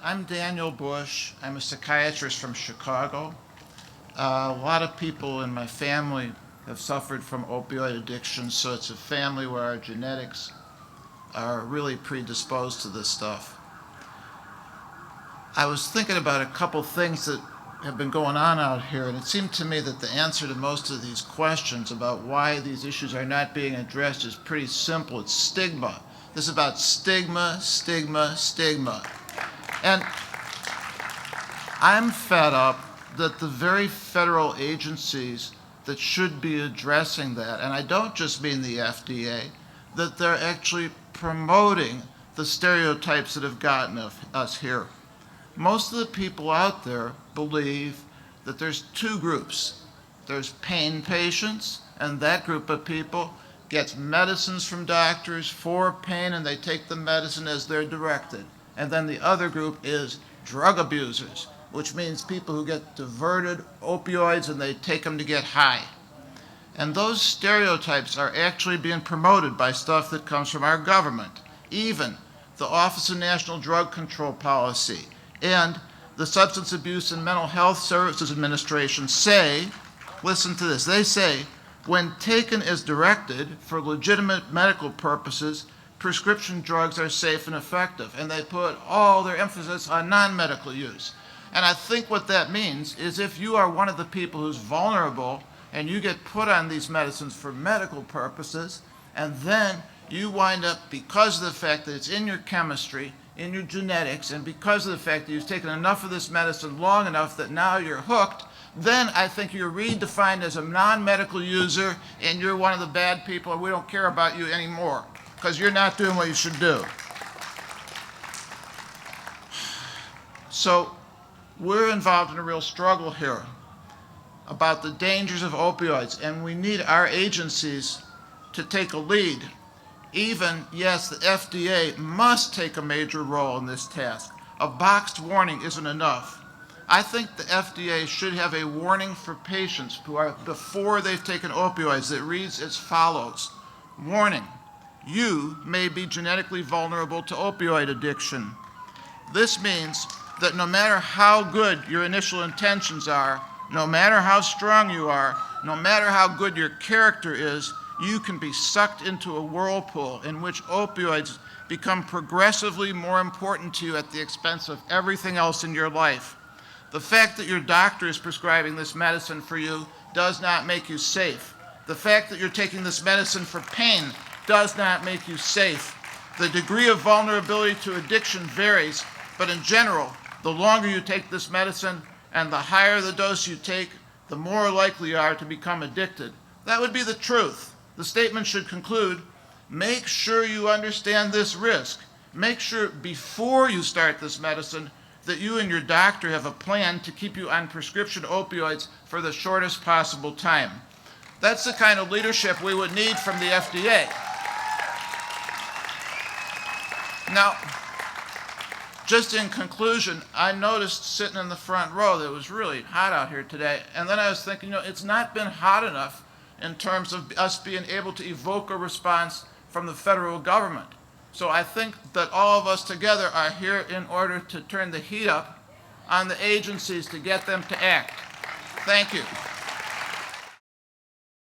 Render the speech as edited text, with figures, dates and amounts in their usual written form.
I'm Daniel Busch. I'm a psychiatrist from Chicago. A lot of people in my family have suffered from opioid addiction, so it's a family where our genetics are really predisposed to this stuff. I was thinking about a couple things that have been going on out here, and it seemed to me that the answer to most of these questions about why these issues are not being addressed is pretty simple. It's stigma. This is about stigma, stigma, stigma. And I'm fed up that the very federal agencies that should be addressing that, and I don't just mean the FDA, that they're actually promoting the stereotypes that have gotten us here. Most of the people out there believe that there's two groups. There's pain patients, and that group of people gets medicines from doctors for pain, and they take the medicine as they're directed. And then the other group is drug abusers, which means people who get diverted opioids and they take them to get high. And those stereotypes are actually being promoted by stuff that comes from our government. Even the Office of National Drug Control Policy and the Substance Abuse and Mental Health Services Administration say, listen to this, they say, when taken as directed for legitimate medical purposes, prescription drugs are safe and effective, and they put all their emphasis on non-medical use. And I think what that means is if you are one of the people who's vulnerable and you get put on these medicines for medical purposes, and then you wind up, because of the fact that it's in your chemistry, in your genetics, and because of the fact that you've taken enough of this medicine long enough that now you're hooked, then I think you're redefined as a non-medical user and you're one of the bad people and we don't care about you anymore because you're not doing what you should do. So we're involved in a real struggle here about the dangers of opioids, and we need our agencies to take a lead. Even, yes, the FDA must take a major role in this task. A boxed warning isn't enough. I think the FDA should have a warning for patients who are before they've taken opioids that reads as follows. Warning, you may be genetically vulnerable to opioid addiction. This means that no matter how good your initial intentions are, no matter how strong you are, no matter how good your character is, you can be sucked into a whirlpool in which opioids become progressively more important to you at the expense of everything else in your life. The fact that your doctor is prescribing this medicine for you does not make you safe. The fact that you're taking this medicine for pain does not make you safe. The degree of vulnerability to addiction varies, but in general, the longer you take this medicine and the higher the dose you take, the more likely you are to become addicted. That would be the truth. The statement should conclude, make sure you understand this risk. Make sure before you start this medicine that you and your doctor have a plan to keep you on prescription opioids for the shortest possible time. That's the kind of leadership we would need from the FDA. Now, just in conclusion, I noticed sitting in the front row that it was really hot out here today, and then I was thinking, it's not been hot enough in terms of us being able to evoke a response from the federal government. So I think that all of us together are here in order to turn the heat up on the agencies to get them to act. Thank you.